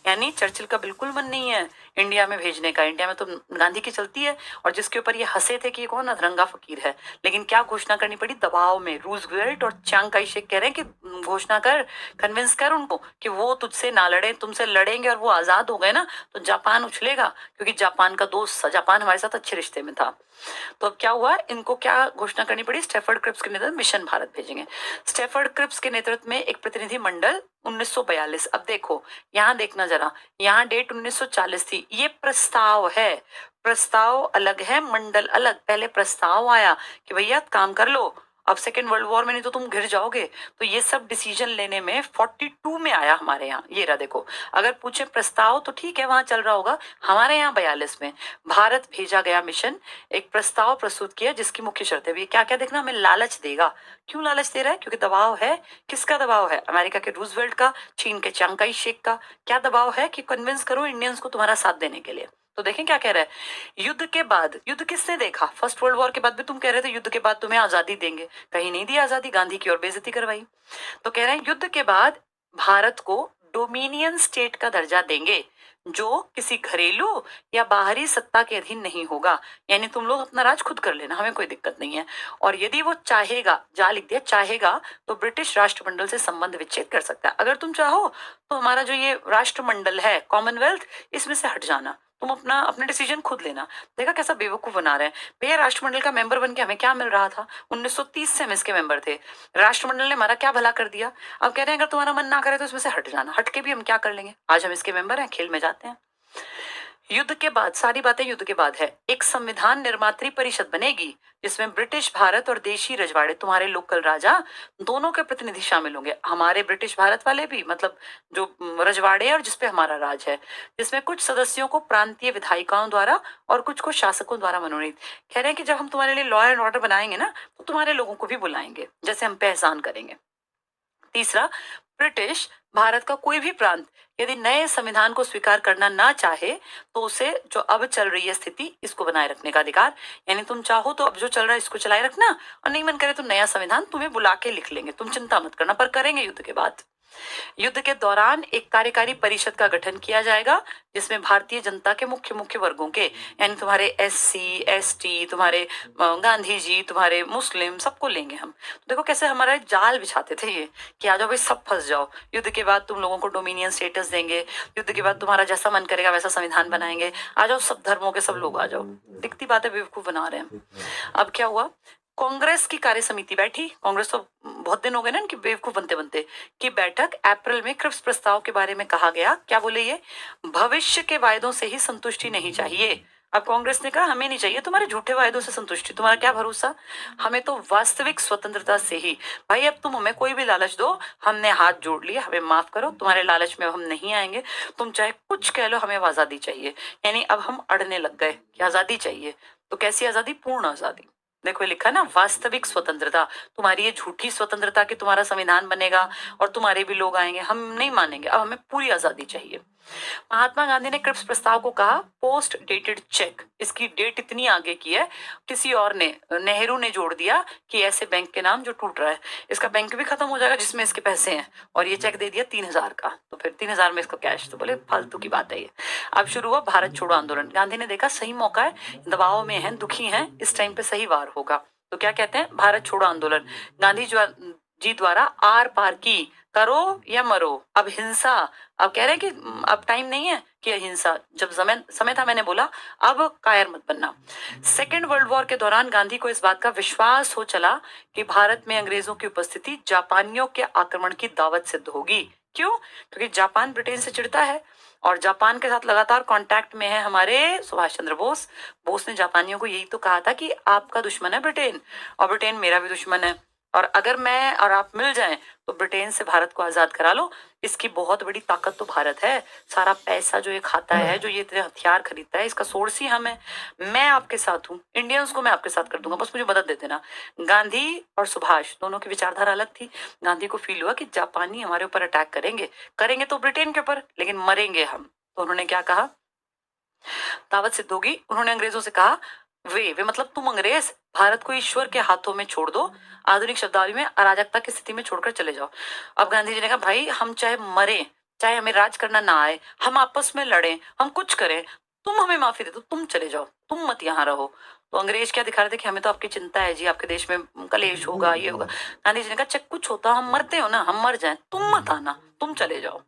यानी चर्चिल का बिल्कुल मन नहीं है इंडिया में भेजने का। इंडिया में तो गांधी की चलती है, और जिसके ऊपर ये हंसे थे कि ये कौन अधरंगा फकीर है, लेकिन क्या घोषणा करनी पड़ी दबाव में। रूजवेल्ट और चांग काई शेक कह रहे हैं कि घोषणा कर, कन्विंस कर उनको कि वो तुझसे ना लड़े, तुमसे लड़ेंगे और वो आजाद हो गए ना तो जापान उछलेगा, क्योंकि जापान का दोस्त, जापान हमारे साथ अच्छे रिश्ते में था। तो अब क्या हुआ, इनको क्या घोषणा करनी पड़ी, स्टेफर्ड क्रिप्स के नेतृत्व में मिशन भारत भेजेंगे। स्टेफर्ड क्रिप्स के नेतृत्व में एक प्रतिनिधि मंडल 1942। अब देखो, यहाँ देखना जरा, यहाँ डेट 1940 थी, ये प्रस्ताव है, प्रस्ताव अलग है, मंडल अलग। पहले प्रस्ताव आया कि भैया काम कर लो, अब सेकेंड वर्ल्ड वॉर में नहीं तो तुम घिर जाओगे। तो ये सब डिसीजन लेने में 42 में आया हमारे यहाँ। ये रहा देखो, अगर पूछे प्रस्ताव तो ठीक है वहां चल रहा होगा, हमारे यहाँ 42 में भारत भेजा गया मिशन, एक प्रस्ताव प्रस्तुत किया जिसकी मुख्य शर्त है, भी क्या क्या देखना, हमें लालच देगा। क्यों लालच दे रहा है? क्योंकि दबाव है। किसका दबाव है? अमेरिका के रूजवेल्ट का, चीन के चांग काई शेक का। क्या दबाव है? कि कन्विंस करो इंडियंस को तुम्हारा साथ देने के लिए। तो देखें क्या कह रहा है, युद्ध के बाद, युद्ध किसने देखा? फर्स्ट वर्ल्ड वॉर के बाद भी तुम कह रहे थे युद्ध के बाद तुम्हें आजादी देंगे, कहीं नहीं दी आजादी, गांधी की और बेइज्जती करवाई। तो कह रहे हैं युद्ध के बाद भारत को डोमिनियन स्टेट का दर्जा देंगे, जो किसी घरेलू या बाहरी सत्ता के अधीन नहीं होगा। यानी तुम लोग अपना राज खुद कर लेना, हमें कोई दिक्कत नहीं है। और यदि वो चाहेगा, जा लिख दिया, चाहेगा तो ब्रिटिश राष्ट्रमंडल से संबंध विच्छेद कर सकता है। अगर तुम चाहो तो हमारा जो ये राष्ट्रमंडल है, कॉमनवेल्थ, इसमें से हट जाना, तुम अपना अपने डिसीजन खुद लेना। देखा कैसा बेवकूफ बना रहे हैं। भैया राष्ट्रमंडल का मेंबर बन के हमें क्या मिल रहा था? 1930 से हम इसके मेंबर थे, राष्ट्रमंडल ने हमारा क्या भला कर दिया? अब कह रहे हैं अगर तुम्हारा मन ना करे तो इसमें से हट जाना। हट के भी हम क्या कर लेंगे? आज हम इसके मेंबर हैं, खेल में जाते हैं। युद्ध के बाद, सारी बातें युद्ध के बाद है, एक संविधान निर्मात्री परिषद बनेगी जिसमें ब्रिटिश भारत और देशी रजवाड़े, तुम्हारे लोकल राजा, दोनों के प्रतिनिधि शामिल होंगे। हमारे ब्रिटिश भारत वाले भी, मतलब जो रजवाड़े और जिसपे हमारा राज है, जिसमें कुछ सदस्यों को प्रांतीय विधायिकाओं द्वारा और कुछ को शासकों द्वारा मनोनीत। कह रहे हैं कि जब हम तुम्हारे लिए लॉ एंड ऑर्डर बनाएंगे ना तो तुम्हारे लोगों को भी बुलाएंगे, जैसे हम पहचान करेंगे। तीसरा, ब्रिटिश भारत का कोई भी प्रांत यदि नए संविधान को स्वीकार करना ना चाहे तो उसे जो अब चल रही है स्थिति, इसको बनाए रखने का अधिकार। यानी तुम चाहो तो अब जो चल रहा है इसको चलाए रखना, और नहीं मन करे तो नया संविधान तुम्हें बुला के लिख लेंगे, तुम चिंता मत करना, पर करेंगे युद्ध के बाद। युद्ध के दौरान एक कार्यकारी परिषद का गठन किया जाएगा जिसमें भारतीय जनता के मुख्य मुख्य वर्गों के, यानी तुम्हारे SC ST, तुम्हारे गांधी जी, तुम्हारे मुस्लिम, सबको लेंगे हम। तो देखो कैसे हमारा जाल बिछाते थे ये कि आ जाओ भाई सब फंस जाओ, युद्ध के बाद तुम लोगों को डोमिनियन स्टेटस देंगे, युद्ध के बाद तुम्हारा जैसा मन करेगा वैसा संविधान बनाएंगे, आ जाओ सब धर्मों के सब लोग आ जाओ। दिखती बातें बेवकूफ बना रहे हैं। अब क्या हुआ, कांग्रेस की कार्य समिति बैठी, कांग्रेस तो बहुत दिन हो गए ना इनकी बेवकूफ बनते बनते, की बैठक अप्रैल में क्रिप्स प्रस्ताव के बारे में कहा गया। क्या बोले ये, भविष्य के वायदों से ही संतुष्टि नहीं चाहिए। अब कांग्रेस ने कहा हमें नहीं चाहिए तुम्हारे झूठे वायदों से संतुष्टि, तुम्हारा क्या भरोसा, हमें तो वास्तविक स्वतंत्रता से ही। भाई अब तुम हमें कोई भी लालच दो, हमने हाथ जोड़ लिया, हमें माफ करो, तुम्हारे लालच में हम नहीं आएंगे, तुम चाहे कुछ कह लो, हमें आजादी चाहिए। यानी अब हम अड़ने लग गए कि आजादी चाहिए। तो कैसी आजादी? पूर्ण आजादी। देखो ये लिखा ना, वास्तविक स्वतंत्रता। तुम्हारी ये झूठी स्वतंत्रता कि तुम्हारा संविधान बनेगा और तुम्हारे भी लोग आएंगे, हम नहीं मानेंगे, अब हमें पूरी आजादी चाहिए। महात्मा गांधी ने क्रिप्स प्रस्ताव को कहा पोस्ट डेटेड चेक। इसकी डेट इतनी आगे की है, किसी और ने, नेहरू ने जोड़ दिया कि ऐसे बैंक के नाम जो टूट रहा है, इसका बैंक भी खत्म हो जाएगा जिसमें इसके पैसे हैं, और ये चेक दे दिया 3,000 का, तो फिर 3,000 में इसका कैश, तो बोले फालतू की बात है ये। अब शुरू हुआ भारत छोड़ो आंदोलन। गांधी ने देखा सही मौका है, दबाव में है, दुखी हैं, इस टाइम पे सही वार होगा। तो क्या कहते हैं, भारत छोड़ो आंदोलन। गांधी जी द्वारा आर पार की, करो या मरो, अब हिंसा। अब कह रहे हैं कि अब टाइम नहीं है कि अहिंसा, जब समय समय था मैंने बोला, अब कायर मत बनना। सेकेंड वर्ल्ड वॉर के दौरान गांधी को इस बात का विश्वास हो चला कि भारत में अंग्रेजों की उपस्थिति जापानियों के आक्रमण की दावत सिद्ध होगी। क्यों? क्योंकि जापान ब्रिटेन से चिढ़ता है और जापान के साथ लगातार कांटेक्ट में है हमारे सुभाष चंद्र बोस। बोस ने जापानियों को यही तो कहा था कि आपका दुश्मन है ब्रिटेन, और ब्रिटेन मेरा भी दुश्मन है, और अगर मैं और आप मिल जाएं तो ब्रिटेन से भारत को आजाद करा लो। इसकी बहुत बड़ी ताकत तो भारत है, सारा पैसा जो ये खाता है, जो ये इतने हथियार खरीदता है, इसका सोर्स ही हम है। मैं आपके साथ हूँ, इंडियंस को मैं आपके साथ कर दूंगा, बस मुझे मदद दे देना। गांधी और सुभाष दोनों की विचारधारा अलग थी। गांधी को फील हुआ कि जापानी हमारे ऊपर अटैक करेंगे, करेंगे तो ब्रिटेन के ऊपर, लेकिन मरेंगे हम। तो उन्होंने क्या कहा, दावत सिद्ध होगी। उन्होंने अंग्रेजों से कहा, वे मतलब तुम अंग्रेज, भारत को ईश्वर के हाथों में छोड़ दो, आधुनिक शब्दावली में अराजकता की स्थिति में छोड़कर चले जाओ। अब गांधी जी ने कहा भाई हम चाहे मरे चाहे हमें राज करना ना आए, हम आपस में लड़ें, हम कुछ करें, तुम हमें माफी दे दो, तुम चले जाओ, तुम मत यहाँ रहो। तो अंग्रेज क्या दिखा रहे थे कि हमें तो आपकी चिंता है जी, आपके देश में कलेश होगा, ये होगा। गांधी जी ने कहा चेक कुछ होता, हम मरते हो ना, हम मर जाएं, तुम मत आना, तुम चले जाओ।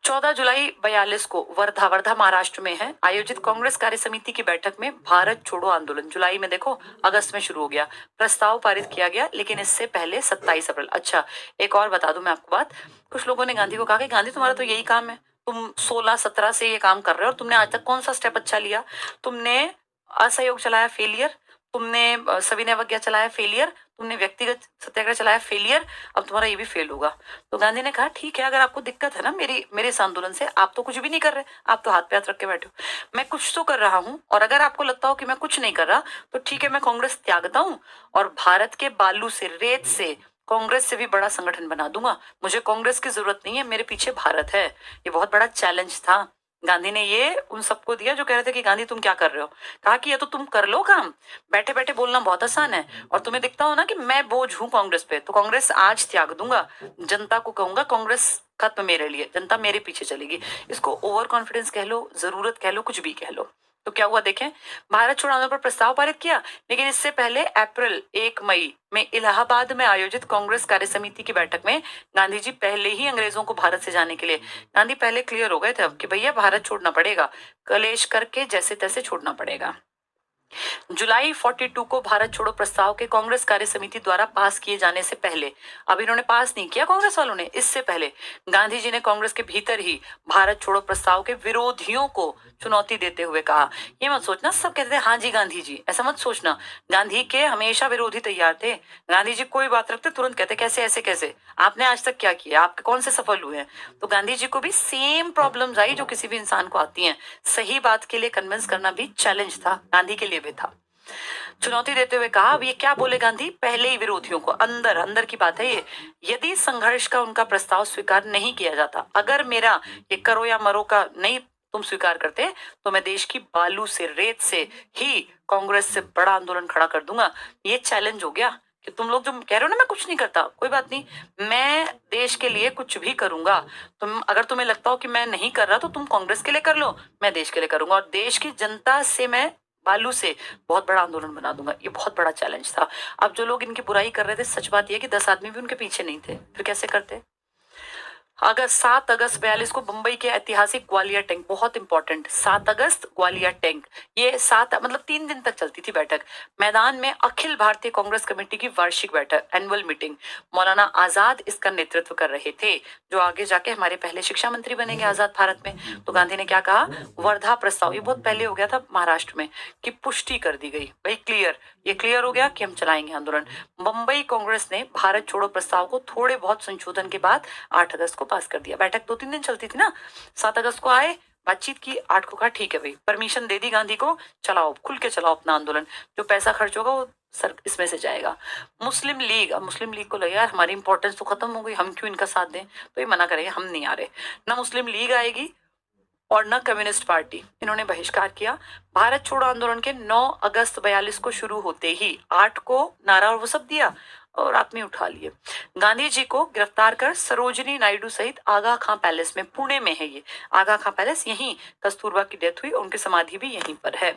14 जुलाई 42 को वर्धा, वर्धा महाराष्ट्र में है, आयोजित कांग्रेस कार्य समिति की बैठक में भारत छोड़ो आंदोलन, जुलाई में देखो, अगस्त में शुरू हो गया, प्रस्ताव पारित किया गया। लेकिन इससे पहले 27 अप्रैल, अच्छा एक और बता दूं मैं आपको बात, कुछ लोगों ने गांधी को कहा कि गांधी तुम्हारा तो यही काम है, तुम 16-17 से ये काम कर रहे हो और तुमने आज तक कौन सा स्टेप अच्छा लिया? तुमने असहयोग चलाया, फेलियर। तुमने सविनय अवज्ञा चलाया, फेलियर। तुमने व्यक्तिगत सत्याग्रह चलाया, फेलियर। अब तुम्हारा ये भी फेल होगा। तो गांधी ने कहा ठीक है, अगर आपको दिक्कत है ना मेरे इस आंदोलन से, आप तो कुछ भी नहीं कर रहे, आप तो हाथ पे हाथ रख के बैठे हो, मैं कुछ तो कर रहा हूं, और अगर आपको लगता हो कि मैं कुछ नहीं कर रहा तो ठीक है, मैं कांग्रेस त्यागता हूं और भारत के बालू से, रेत से, कांग्रेस से भी बड़ा संगठन बना दूंगा। मुझे कांग्रेस की जरूरत नहीं है, मेरे पीछे भारत है। ये बहुत बड़ा चैलेंज था। गांधी ने ये उन सबको दिया जो कह रहे थे कि गांधी तुम क्या कर रहे हो। कहा कि ये तो तुम कर लो काम, बैठे बैठे बोलना बहुत आसान है, और तुम्हें दिखता हो ना कि मैं बोझ हूं कांग्रेस पे, तो कांग्रेस आज त्याग दूंगा, जनता को कहूंगा कांग्रेस खत्म मेरे लिए, जनता मेरे पीछे चलेगी। इसको ओवर कॉन्फिडेंस कह लो, जरूरत कह लो, कुछ भी कह लो। तो क्या हुआ देखें, भारत छोड़ो आंदोलन पर प्रस्ताव पारित किया, लेकिन इससे पहले अप्रैल 1 मई में इलाहाबाद में आयोजित कांग्रेस कार्य समिति की बैठक में गांधी जी पहले ही अंग्रेजों को भारत से जाने के लिए, गांधी पहले क्लियर हो गए थे अब कि भैया भारत छोड़ना पड़ेगा, कलेश करके जैसे तैसे छोड़ना पड़ेगा। जुलाई 42 को भारत छोड़ो प्रस्ताव के कांग्रेस कार्य समिति द्वारा पास किए जाने से पहले, अब इन्होंने पास नहीं किया कांग्रेस वालों ने, इससे पहले गांधी जी ने कांग्रेस के भीतर ही भारत छोड़ो प्रस्ताव के विरोधियों को चुनौती देते हुए कहा, ये मत सोचना सब कहते थे हाँ जी गांधी जी, ऐसा मत सोचना, गांधी के हमेशा विरोधी तैयार थे। गांधी जी कोई बात रखते तुरंत कहते कैसे ऐसे कैसे, आपने आज तक क्या किया, आपके कौन से सफल हुए हैं। तो गांधी जी को भी सेम प्रॉब्लम्स आई जो किसी भी इंसान को आती हैं, सही बात के लिए कन्विंस करना भी चैलेंज था, गांधी के लिए भी था। चुनौती देते हुए कहा, अब ये क्या बोले गांधी, पहले ही विरोधियों को, अंदर अंदर की बात है ये, यदि संघर्ष का उनका प्रस्ताव स्वीकार नहीं किया जाता, अगर मेरा ये करो या मरो का नहीं तुम स्वीकार करते, तो मैं देश की बालू से, रेत से ही कांग्रेस से बड़ा आंदोलन खड़ा कर दूंगा। ये चैलेंज हो गया कि तुम लोग जो कह रहे हो ना मैं कुछ नहीं करता, कोई बात नहीं, मैं देश के लिए कुछ भी करूंगा। तुम अगर तुम्हें लगता हो कि मैं नहीं कर रहा तो तुम कांग्रेस के लिए कर लो, मैं देश के लिए करूंगा, और देश की जनता से मैं बालू से बहुत बड़ा आंदोलन बना दूंगा। ये बहुत बड़ा चैलेंज था। अब जो लोग इनकी बुराई कर रहे थे, सच बात यह कि 10 आदमी भी उनके पीछे नहीं थे, फिर कैसे करते। अगस्त 7 अगस्त 42 को मुंबई के ऐतिहासिक ग्वालियर टैंक, बहुत इंपॉर्टेंट, 7 अगस्त ग्वालियर टैंक, ये 3 दिन तक चलती थी बैठक, मैदान में अखिल भारतीय कांग्रेस कमेटी की वार्षिक बैठक, एनुअल मीटिंग, मौलाना आजाद इसका नेतृत्व कर रहे थे, जो आगे जाके हमारे पहले शिक्षा मंत्री बनेंगे आजाद भारत में। तो गांधी ने क्या कहा, वर्धा प्रस्ताव, ये बहुत पहले हो गया था महाराष्ट्र में, की पुष्टि कर दी गई, भाई क्लियर, ये क्लियर हो गया कि हम चलाएंगे आंदोलन। मुंबई कांग्रेस ने भारत छोड़ो प्रस्ताव को थोड़े बहुत संशोधन के बाद 8 अगस्त को पास कर दिया। बैठक 2-3 दिन चलती थी ना, 7 अगस्त को आए, बातचीत की, 8 को कहा ठीक है भाई, परमिशन दे दी गांधी को, चलाओ, खुल के चलाओ अपना आंदोलन, जो पैसा खर्च होगा वो सर इसमें से जाएगा। मुस्लिम लीग, अब मुस्लिम लीग को लगे यार हमारी इंपॉर्टेंस तो खत्म हो गई, हम क्यों इनका साथ दें, तो ये मना करेंगे, हम नहीं आ रहे, ना मुस्लिम लीग आएगी और न कम्युनिस्ट पार्टी, इन्होंने बहिष्कार किया। भारत छोड़ो आंदोलन के 9 अगस्त 42 को शुरू होते ही 8 को नारा और वो सब दिया और आदमी उठा लिए। गांधी जी को गिरफ्तार कर सरोजिनी नायडू सहित आगा खां पैलेस में, पुणे में है ये आगा खां पैलेस, यहीं कस्तूरबा की डेथ हुई, उनकी समाधि भी यहीं पर है।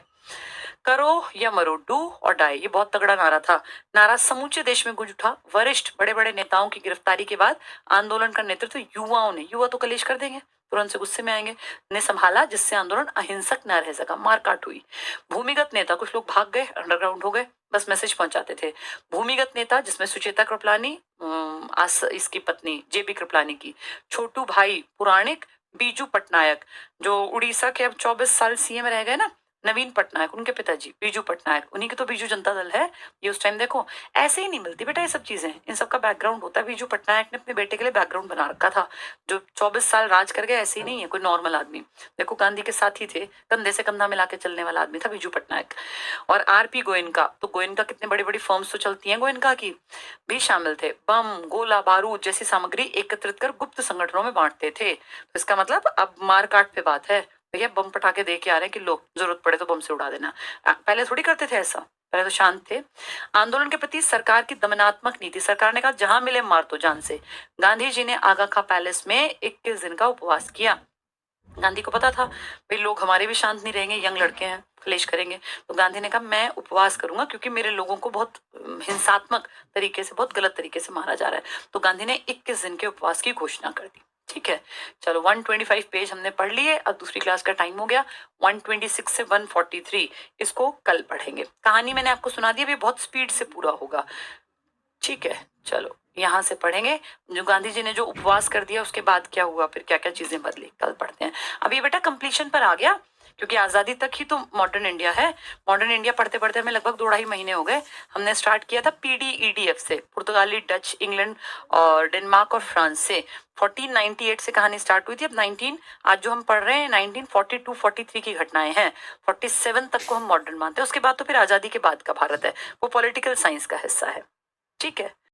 करो या मरो, डू और डाई, ये बहुत तगड़ा नारा था। नारा समूचे देश में गूंज उठा। वरिष्ठ बड़े बड़े नेताओं की गिरफ्तारी के बाद आंदोलन का नेतृत्व युवाओं ने, युवा तो कलेश कर देंगे, तुरंत से गुस्से में आएंगे, ने संभाला, जिससे आंदोलन अहिंसक न रह सका, मारकाट हुई। भूमिगत नेता, कुछ लोग भाग गए, अंडरग्राउंड हो गए, बस मैसेज पहुंचाते थे। भूमिगत नेता जिसमें सुचेता कृपलानी, इसकी पत्नी जेबी कृपलानी की, छोटू भाई पुराणिक, बीजू पटनायक, जो उड़ीसा के अब 24 साल सीएम रह गए ना, नवीन पटनायक, उनके पिताजी बीजू पटनायक, उन्हीं के तो बीजू जनता दल है। ये उस टाइम देखो ऐसे ही नहीं मिलती बेटा, ये सब चीजें, इन सब का बैकग्राउंड होता है। बीजू पटनायक ने अपने बेटे के लिए बैकग्राउंड बना रखा था, जो 24 साल राज कर गए, ऐसे ही नहीं है कोई नॉर्मल आदमी। देखो गांधी के साथ ही थे, कंधे से कंधा मिला के चलने वाला आदमी था बीजू पटनायक। और आरपी गोयनका, तो गोयनका कितने बड़ी बड़ी फर्म्स तो चलती हैं गोयनका की, भी शामिल थे। बम, गोला बारूद जैसी सामग्री एकत्रित कर गुप्त संगठनों में बांटते थे। तो इसका मतलब अब मारकाट पे बात है, भैया बम पटाखे दे के आ रहे हैं कि लो जरूरत पड़े तो बम से उड़ा देना। पहले थोड़ी करते थे ऐसा, पहले तो शांत थे। आंदोलन के प्रति सरकार की दमनात्मक नीति, सरकार ने कहा जहां मिले मार दो जान से। गांधी जी ने आगा खां पैलेस में 21 दिन का उपवास किया। गांधी को पता था भाई लोग हमारे भी शांत नहीं रहेंगे, यंग लड़के हैं, कलेश करेंगे। तो गांधी ने कहा मैं उपवास करूंगा क्योंकि मेरे लोगों को बहुत हिंसात्मक तरीके से, बहुत गलत तरीके से मारा जा रहा है। तो गांधी ने 21 दिन के उपवास की घोषणा कर दी। ठीक है, चलो 125 पेज हमने पढ़ लिए। अब दूसरी क्लास का टाइम हो गया। 126 से 143 इसको कल पढ़ेंगे। कहानी मैंने आपको सुना दी, अभी बहुत स्पीड से पूरा होगा। ठीक है, चलो यहां से पढ़ेंगे जो गांधी जी ने जो उपवास कर दिया उसके बाद क्या हुआ, फिर क्या क्या चीजें बदली, कल पढ़ते हैं। अभी बेटा कंप्लीशन पर आ गया क्योंकि आजादी तक ही तो मॉडर्न इंडिया है। मॉडर्न इंडिया पढ़ते पढ़ते हमें लगभग 2 ढाई महीने हो गए। हमने स्टार्ट किया था पीडीईडीएफ से, पुर्तगाली, डच, इंग्लैंड और डेनमार्क और फ्रांस से। 1498 से कहानी स्टार्ट हुई थी। अब 19 आज जो हम पढ़ रहे हैं 1942-43 की घटनाएं हैं। 47 तक को हम मॉडर्न मानते हैं। उसके बाद तो फिर आजादी के बाद का भारत है, वो पॉलिटिकल साइंस का हिस्सा है। ठीक है।